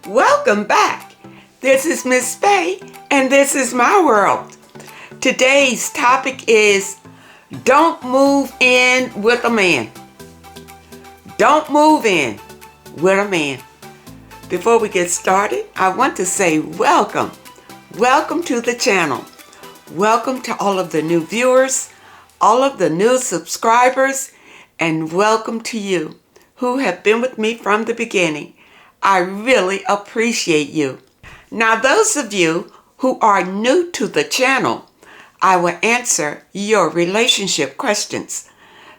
Welcome back. This is Miss Faye, and this is my world. Today's topic is don't move in with a man. Don't move in with a man. Before we get started, I want to say welcome. Welcome to the channel. Welcome to all of the new viewers, all of the new subscribers, and welcome to you who have been with me from the beginning. I really appreciate you. Now, those of you who are new to the channel, I will answer your relationship questions.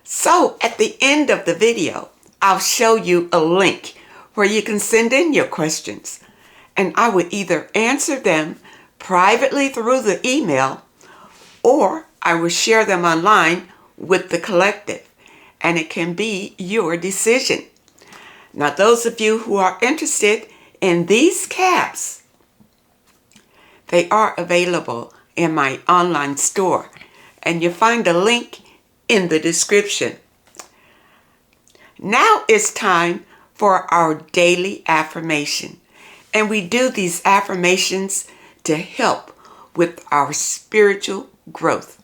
So at the end of the video, I'll show you a link where you can send in your questions, and I will either answer them privately through the email, or I will share them online with the collective, and it can be your decision. Now, those of you who are interested in these caps, they are available in my online store, and you'll find a link in the description. Now it's time for our daily affirmation, and we do these affirmations to help with our spiritual growth.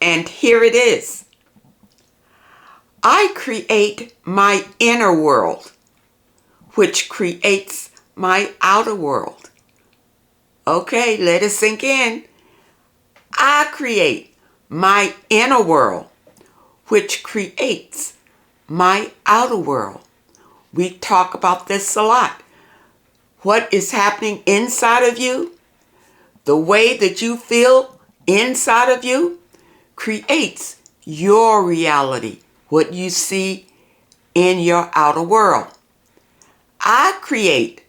And here it is. I create my inner world, which creates my outer world. Okay, let it sink in. I create my inner world, which creates my outer world. We talk about this a lot. What is happening inside of you, the way that you feel inside of you, creates your reality, what you see in your outer world. I create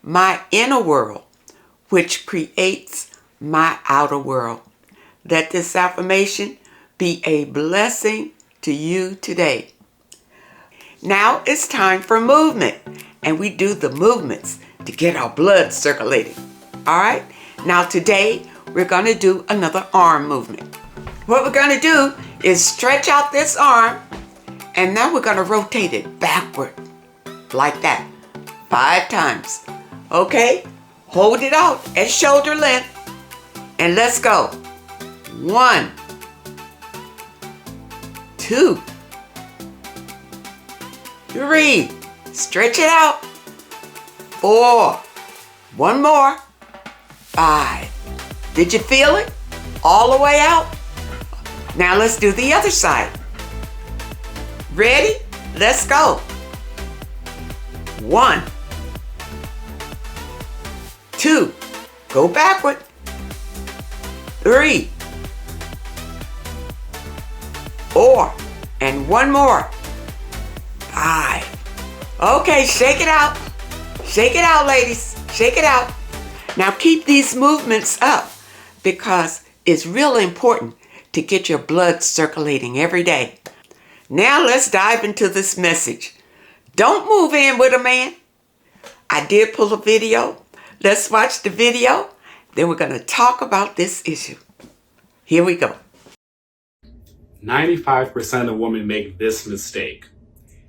my inner world, which creates my outer world. Let this affirmation be a blessing to you today. Now it's time for movement, and we do the movements to get our blood circulating. All right? Now today we're going to do another arm movement. What we're going to do is stretch out this arm, and now we're going to rotate it backward like that 5 times. Okay? Hold it out at shoulder length, and let's go. 1, 2, 3. Stretch it out. 4. One more. 5. Did you feel it? All the way out? Now let's do the other side. Ready? Let's go. 1, 2. Go backward. 3, 4. And one more. 5. Okay, shake it out. Shake it out, ladies. Shake it out. Now keep these movements up, because it's really important to get your blood circulating every day. Now let's dive into this message. Don't move in with a man. I did pull a video. Let's watch the video. Then we're going to talk about this issue. Here we go. 95% of women make this mistake.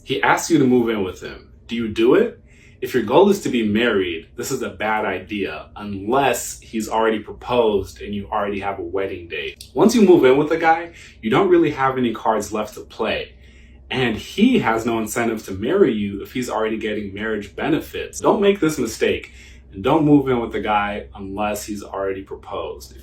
He asks you to move in with him. Do you do it? If your goal is to be married, this is a bad idea unless he's already proposed and you already have a wedding date. Once you move in with a guy, you don't really have any cards left to play. And he has no incentive to marry you if he's already getting marriage benefits. Don't make this mistake, and don't move in with a guy unless he's already proposed.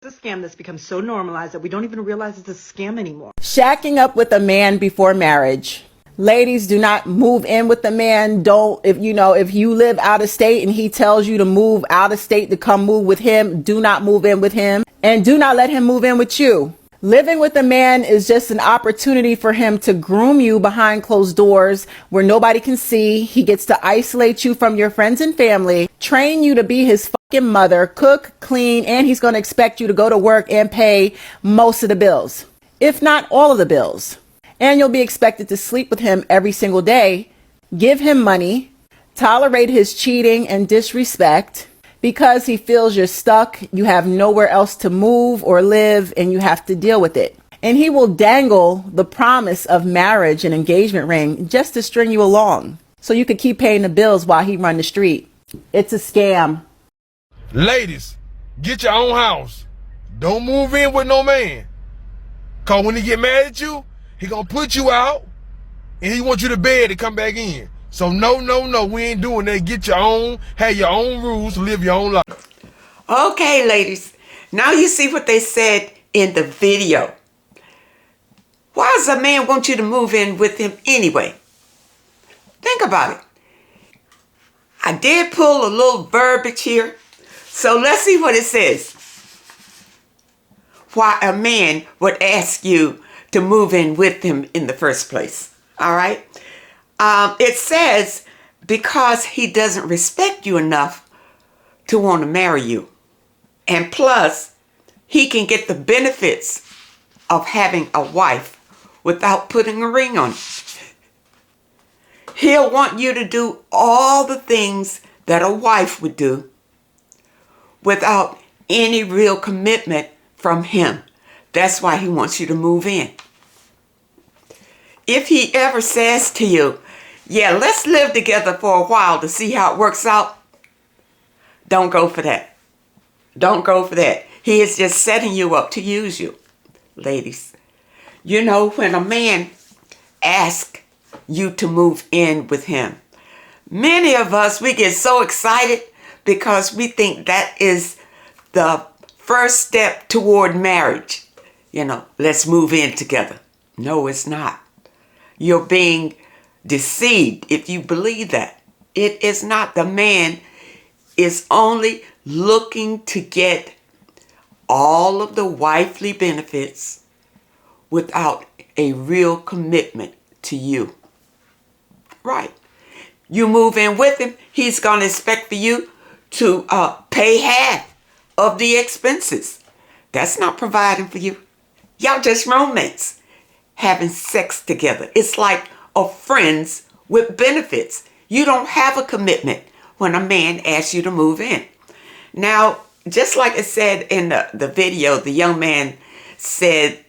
It's a scam that's become so normalized that we don't even realize it's a scam anymore. Shacking up with a man before marriage. Ladies, do not move in with the man. If you live out of state and he tells you to move out of state to come move with him, do not move in with him, and do not let him move in with you. Living with a man is just an opportunity for him to groom you behind closed doors where nobody can see. He gets to isolate you from your friends and family, train you to be his fucking mother, cook, clean, and he's going to expect you to go to work and pay most of the bills, if not all of the bills. And you'll be expected to sleep with him every single day, give him money, tolerate his cheating and disrespect, because he feels you're stuck, you have nowhere else to move or live, and you have to deal with it. And he will dangle the promise of marriage and engagement ring just to string you along. so you could keep paying the bills while he run the street. It's a scam. Ladies, get your own house. Don't move in with no man. Cause when he get mad at you, he gonna put you out and he want you to bed to come back in. So no, we ain't doing that. Get your own, have your own rules, live your own life. Okay, ladies. Now you see what they said in the video. Why does a man want you to move in with him anyway? Think about it. I did pull a little verbiage here. So let's see what it says. Why a man would ask you to move in with him in the first place. All right? It says because he doesn't respect you enough to want to marry you. And plus, he can get the benefits of having a wife without putting a ring on it. He'll want you to do all the things that a wife would do without any real commitment from him. That's why he wants you to move in. If he ever says to you, yeah, let's live together for a while to see how it works out, don't go for that. Don't go for that. He is just setting you up to use you. Ladies, you know, when a man asks you to move in with him, many of us, we get so excited because we think that is the first step toward marriage. You know, let's move in together. No, it's not. You're being deceived if you believe that. It is not. The man is only looking to get all of the wifely benefits without a real commitment to you. Right. You move in with him, he's going to expect for you to pay half of the expenses. That's not providing for you. Y'all just roommates having sex together. It's like a friends with benefits. You don't have a commitment when a man asks you to move in. Now, just like it said in the video, the young man said,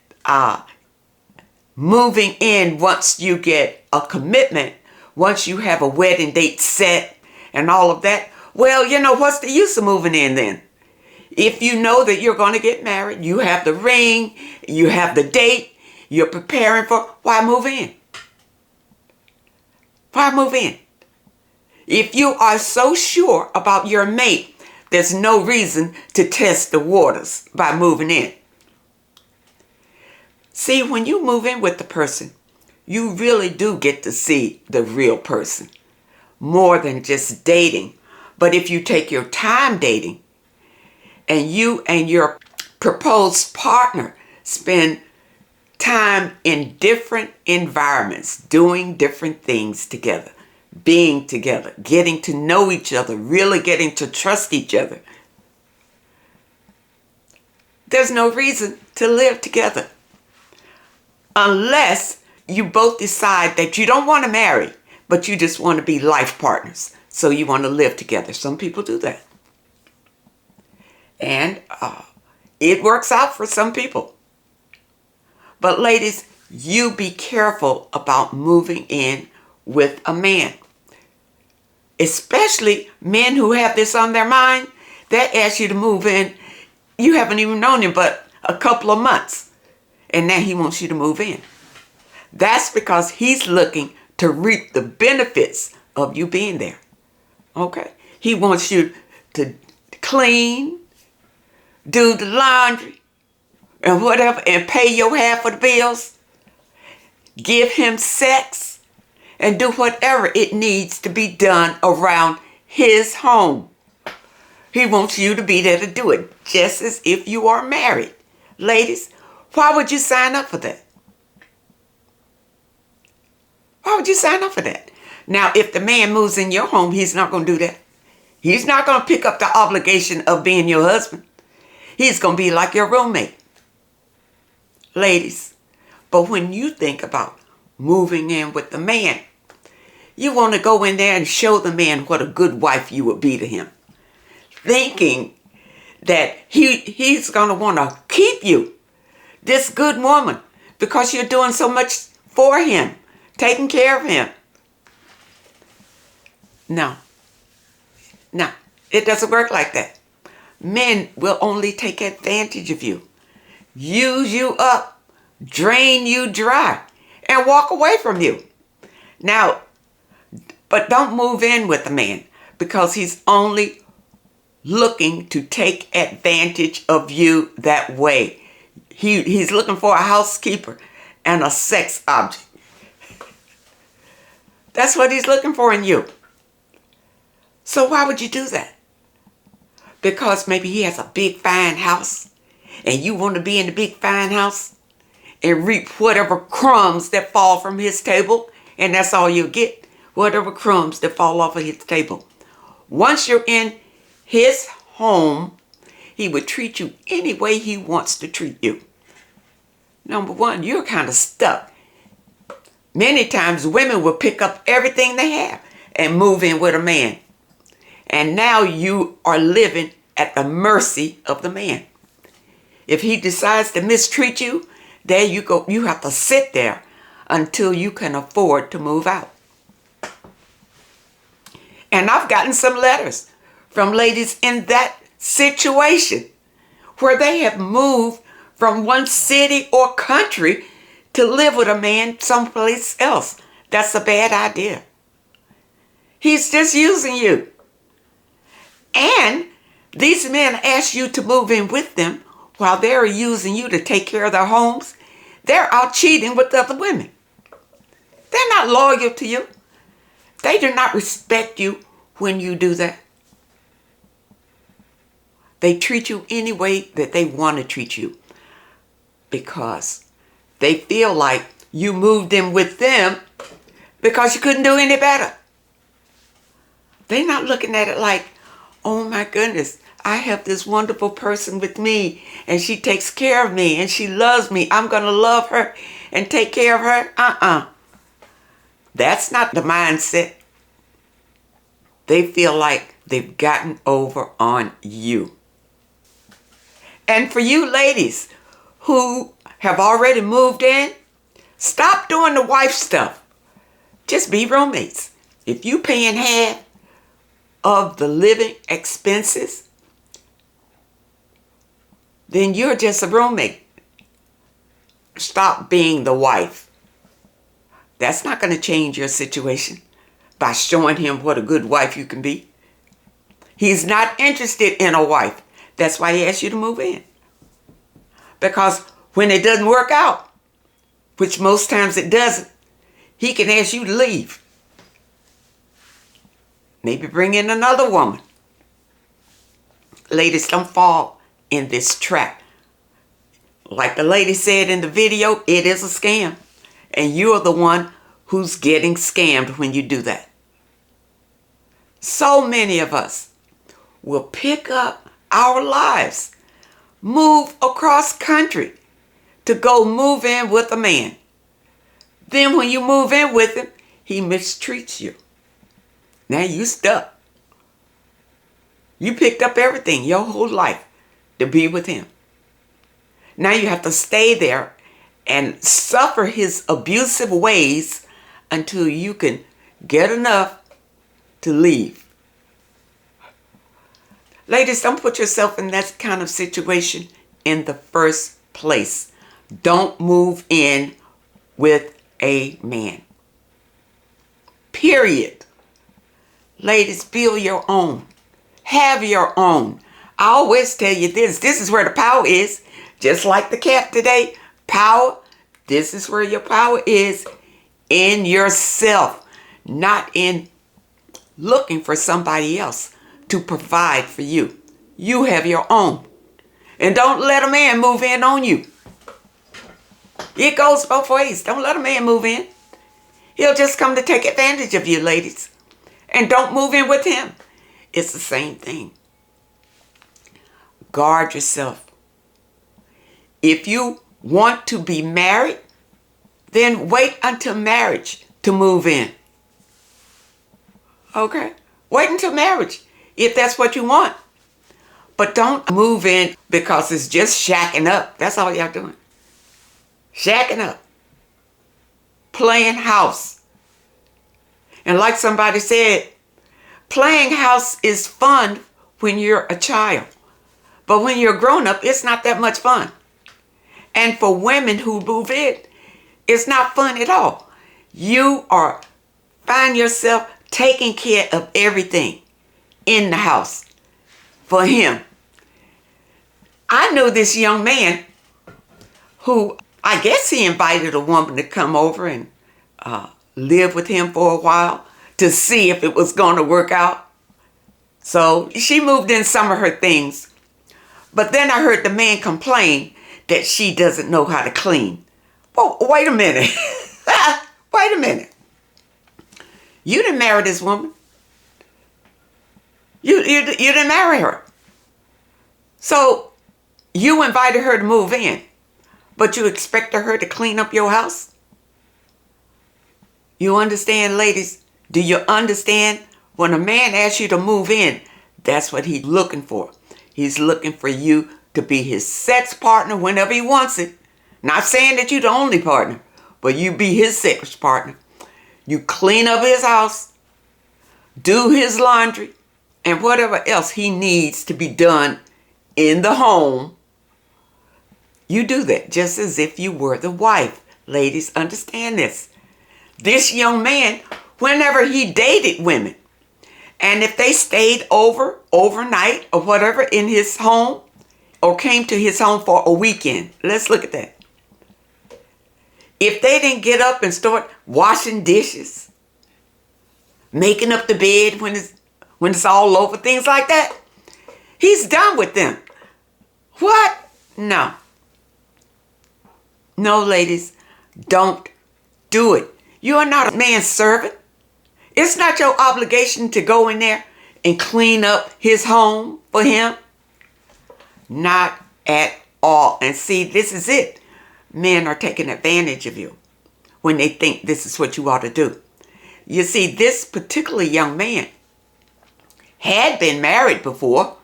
moving in once you get a commitment, once you have a wedding date set and all of that. Well, you know, what's the use of moving in then? If you know that you're going to get married, you have the ring, you have the date, you're preparing for, why move in? Why move in? If you are so sure about your mate, there's no reason to test the waters by moving in. See, when you move in with the person, you really do get to see the real person more than just dating. But if you take your time dating and you and your proposed partner spend time in different environments, doing different things together, being together, getting to know each other, really getting to trust each other, there's no reason to live together. Unless you both decide that you don't want to marry, but you just want to be life partners. So you want to live together. Some people do that. And it works out for some people. But ladies, you be careful about moving in with a man. Especially men who have this on their mind. They ask you to move in. You haven't even known him but a couple of months. And now he wants you to move in. That's because he's looking to reap the benefits of you being there. Okay? He wants you to clean, do the laundry, and whatever, and pay your half of the bills. Give him sex, and do whatever it needs to be done around his home. He wants you to be there to do it, just as if you are married. Ladies, why would you sign up for that? Why would you sign up for that? Now, if the man moves in your home, he's not going to do that. He's not going to pick up the obligation of being your husband. He's going to be like your roommate. Ladies, but when you think about moving in with the man, you want to go in there and show the man what a good wife you would be to him. Thinking that he's going to want to keep you, this good woman, because you're doing so much for him, taking care of him. No. No. It doesn't work like that. Men will only take advantage of you, use you up, drain you dry, and walk away from you. Now, but don't move in with a man because he's only looking to take advantage of you that way. He's looking for a housekeeper and a sex object. That's what he's looking for in you. So why would you do that? Because maybe he has a big fine house and you want to be in the big fine house and reap whatever crumbs that fall from his table, and that's all you'll get, whatever crumbs that fall off of his table. Once you're in his home, he would treat you any way he wants to treat you. Number one, you're kind of stuck. Many times women will pick up everything they have and move in with a man. And now you are living at the mercy of the man. If he decides to mistreat you, there you go. You have to sit there until you can afford to move out. And I've gotten some letters from ladies in that situation where they have moved from one city or country to live with a man someplace else. That's a bad idea. He's just using you. And these men ask you to move in with them while they're using you to take care of their homes. They're out cheating with other women. They're not loyal to you. They do not respect you when you do that. They treat you any way that they want to treat you because they feel like you moved in with them because you couldn't do any better. They're not looking at it like, oh my goodness, I have this wonderful person with me and she takes care of me and she loves me. I'm going to love her and take care of her. That's not the mindset. They feel like they've gotten over on you. And for you ladies who have already moved in, stop doing the wife stuff. Just be roommates. If you paying half of the living expenses, then you're just a roommate. Stop being the wife. That's not going to change your situation by showing him what a good wife you can be. He's not interested in a wife. That's why he asked you to move in. Because when it doesn't work out, which most times it doesn't, he can ask you to leave. Maybe bring in another woman. Ladies, don't fall in this trap. Like the lady said in the video, it is a scam. And you are the one who's getting scammed when you do that. So many of us will pick up our lives, move across country to go move in with a man. Then when you move in with him, he mistreats you. Now you stuck. You picked up everything your whole life to be with him. Now you have to stay there and suffer his abusive ways until you can get enough to leave. Ladies, don't put yourself in that kind of situation in the first place. Don't move in with a man. Period. Ladies, build your own. Have your own. I always tell you this. This is where the power is. Just like the cat today. Power. This is where your power is. In yourself. Not in looking for somebody else to provide for you. You have your own. And don't let a man move in on you. It goes both ways. Don't let a man move in. He'll just come to take advantage of you, ladies. And don't move in with him. It's the same thing. Guard yourself. If you want to be married, then wait until marriage to move in. Okay? Wait until marriage if that's what you want. But don't move in because it's just shacking up. That's all y'all doing. Shacking up. Playing house. And like somebody said, Playing house is fun when you're a child. But when you're a grown-up, it's not that much fun. And for women who move in, it's not fun at all. You find yourself taking care of everything in the house for him. I know this young man who, I guess he invited a woman to come over and live with him for a while to see if it was going to work out. So she moved in some of her things. But then I heard the man complain that she doesn't know how to clean. Well, wait a minute. Wait a minute. You didn't marry this woman. You didn't marry her. So you invited her to move in, but you expected her to clean up your house? You understand, ladies? Do you understand? When a man asks you to move in, that's what he's looking for. He's looking for you to be his sex partner whenever he wants it. Not saying that you're the only partner, but you be his sex partner. You clean up his house, do his laundry, and whatever else he needs to be done in the home. You do that just as if you were the wife. Ladies, understand this. This young man, whenever he dated women, and if they stayed overnight or whatever in his home, or came to his home for a weekend, let's look at that. If they didn't get up and start washing dishes, making up the bed when it's all over, things like that, he's done with them. What? No. No, ladies, don't do it. You are not a man's servant. It's not your obligation to go in there and clean up his home for him. Not at all. And see, this is it. Men are taking advantage of you when they think this is what you ought to do. You see, this particular young man had been married before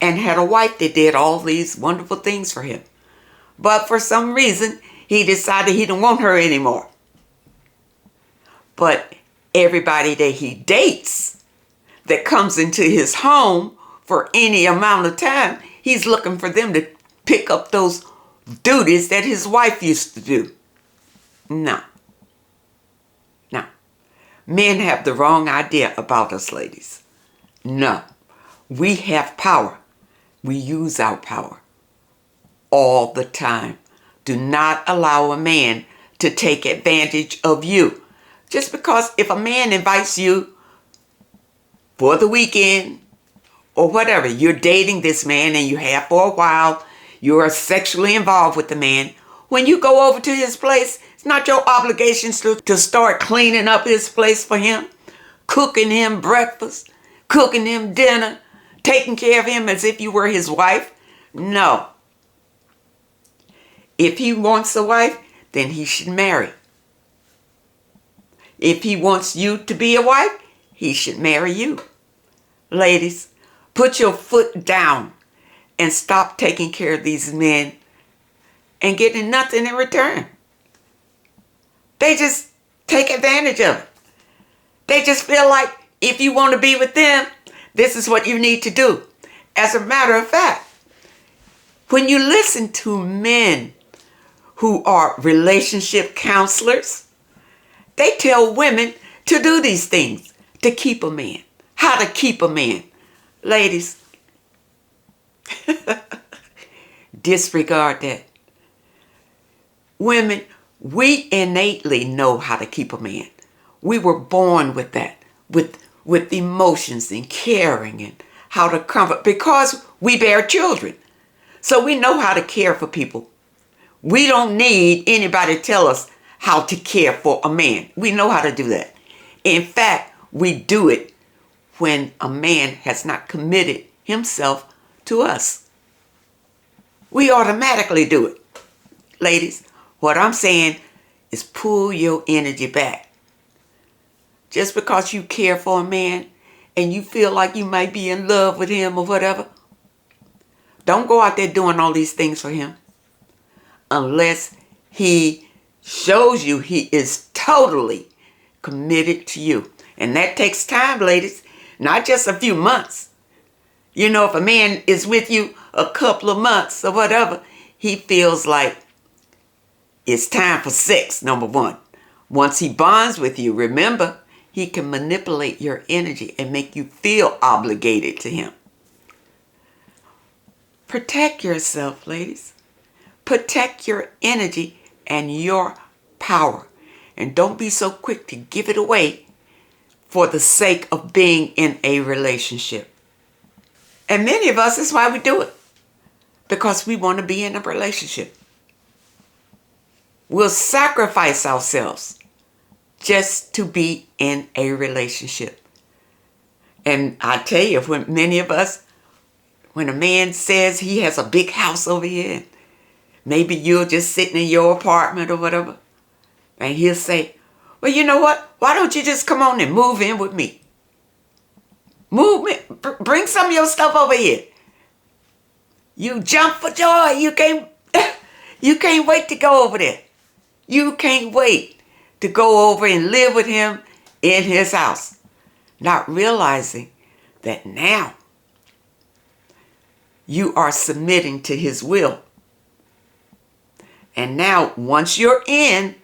and had a wife that did all these wonderful things for him. But for some reason, he decided he didn't want her anymore. But everybody that he dates that comes into his home for any amount of time, he's looking for them to pick up those duties that his wife used to do. No. No. Men have the wrong idea about us, ladies. No. We have power. We use our power all the time. Do not allow a man to take advantage of you. Just because if a man invites you for the weekend or whatever, you're dating this man and you have for a while, you're sexually involved with the man. When you go over to his place, it's not your obligation to start cleaning up his place for him, cooking him breakfast, cooking him dinner, taking care of him as if you were his wife. No. If he wants a wife, then he should marry. If he wants you to be a wife, he should marry you. Ladies, put your foot down and stop taking care of these men and getting nothing in return. They just take advantage of it. They just feel like if you want to be with them, this is what you need to do. As a matter of fact, when you listen to men who are relationship counselors, they tell women to do these things, to keep a man, how to keep a man. Ladies, disregard that. Women, we innately know how to keep a man. We were born with that, with emotions and caring and how to comfort, because we bear children. So we know how to care for people. We don't need anybody to tell us how to care for a man. We know how to do that. In fact, we do it when a man has not committed himself to us. We automatically do it. Ladies, what I'm saying is pull your energy back. Just because you care for a man and you feel like you might be in love with him or whatever, don't go out there doing all these things for him unless he shows you he is totally committed to you. And that takes time, ladies, not just a few months. You know, if a man is with you a couple of months or whatever, he feels like it's time for sex, number one. Once he bonds with you, remember, he can manipulate your energy and make you feel obligated to him. Protect yourself, ladies. Protect your energy and your power. And don't be so quick to give it away for the sake of being in a relationship. And many of us, that's why we do it. Because we want to be in a relationship. We'll sacrifice ourselves just to be in a relationship. And I tell you, when many of us, when a man says he has a big house over here, maybe you're just sitting in your apartment or whatever, and he'll say, well, you know what? Why don't you just come on and move in with me? Move in, bring some of your stuff over here. You jump for joy. You can't wait to go over there. You can't wait to go over and live with him in his house. Not realizing that now you are submitting to his will. And now, once you're in,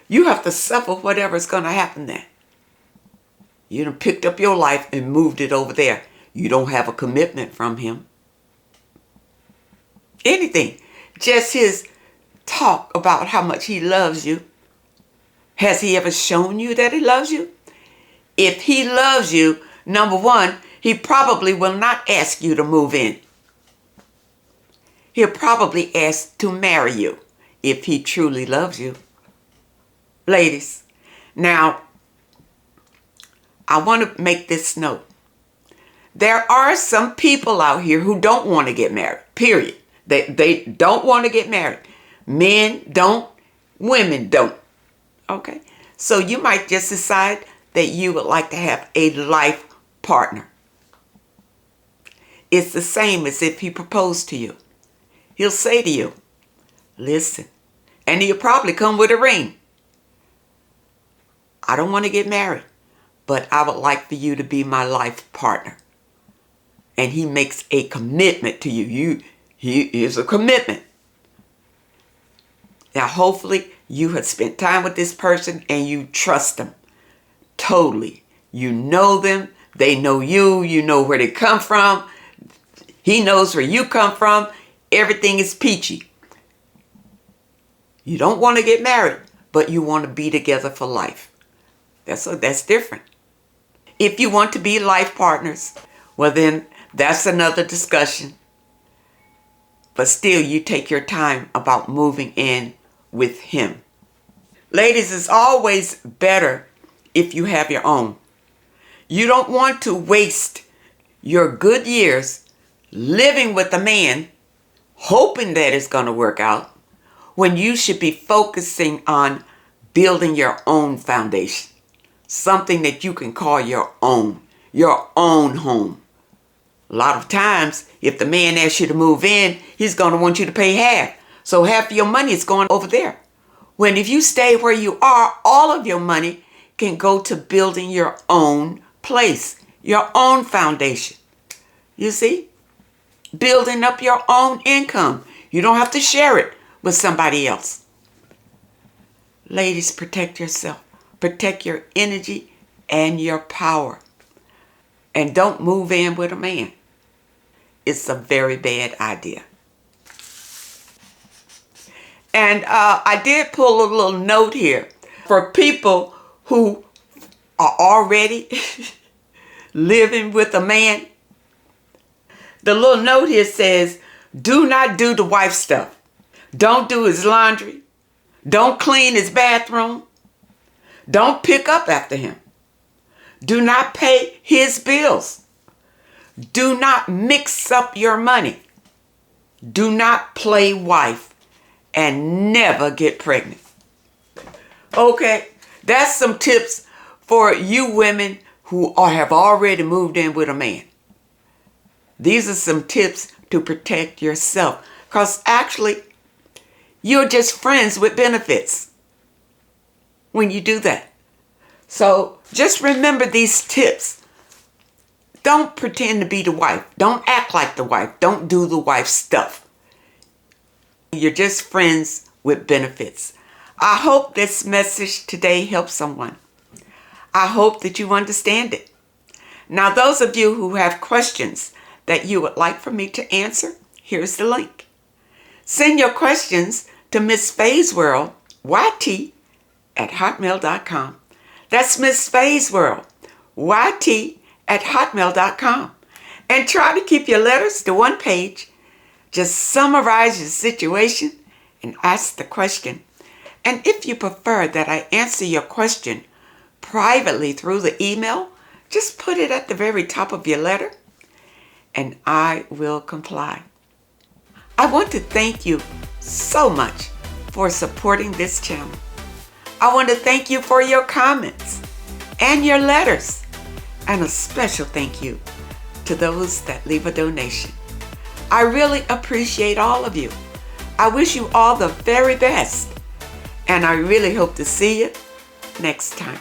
you have to suffer whatever's going to happen there. You done picked up your life and moved it over there. You don't have a commitment from him. Anything. Just his talk about how much he loves you. Has he ever shown you that he loves you? If he loves you, number one, he probably will not ask you to move in. He'll probably ask to marry you if he truly loves you. Ladies, now, I want to make this note. There are some people out here who don't want to get married, period. They don't want to get married. Men don't, women don't. Okay? So you might just decide that you would like to have a life partner. It's the same as if he proposed to you. He'll say to you, listen, and he'll probably come with a ring. I don't want to get married, but I would like for you to be my life partner. And he makes a commitment to you. He is a commitment. Now, hopefully, you have spent time with this person and you trust them totally. You know them. They know you. You know where they come from. He knows where you come from. Everything is peachy. You don't want to get married, but you want to be together for life. That's different. If you want to be life partners, well then, that's another discussion. But still, you take your time about moving in with him. Ladies, it's always better if you have your own. You don't want to waste your good years living with a man, hoping that it's going to work out, when you should be focusing on building your own foundation. Something that you can call your own home. A lot of times, if the man asks you to move in, he's going to want you to pay half. So half of your money is going over there. When if you stay where you are, all of your money can go to building your own place, your own foundation. You see? Building up your own income. You don't have to share it with somebody else. Ladies, protect yourself. Protect your energy and your power. And don't move in with a man. It's a very bad idea. And I did pull a little note here for people who are already living with a man. The little note here says, do not do the wife stuff. Don't do his laundry. Don't clean his bathroom. Don't pick up after him. Do not pay his bills. Do not mix up your money. Do not play wife. And never get pregnant. Okay, that's some tips for you women who have already moved in with a man. These are some tips to protect yourself. Because actually, you're just friends with benefits when you do that. So just remember these tips. Don't pretend to be the wife. Don't act like the wife. Don't do the wife stuff. You're just friends with benefits. I hope this message today helps someone. I hope that you understand it. Now, those of you who have questions that you would like for me to answer, here's the link. Send your questions to Miss Faye's World, YT, at hotmail.com. That's Miss Faye's World, YT, at hotmail.com. And try to keep your letters to one page. Just summarize your situation and ask the question. And if you prefer that I answer your question privately through the email, just put it at the very top of your letter and I will comply. I want to thank you so much for supporting this channel. I want to thank you for your comments and your letters. And a special thank you to those that leave a donation. I really appreciate all of you. I wish you all the very best. And I really hope to see you next time.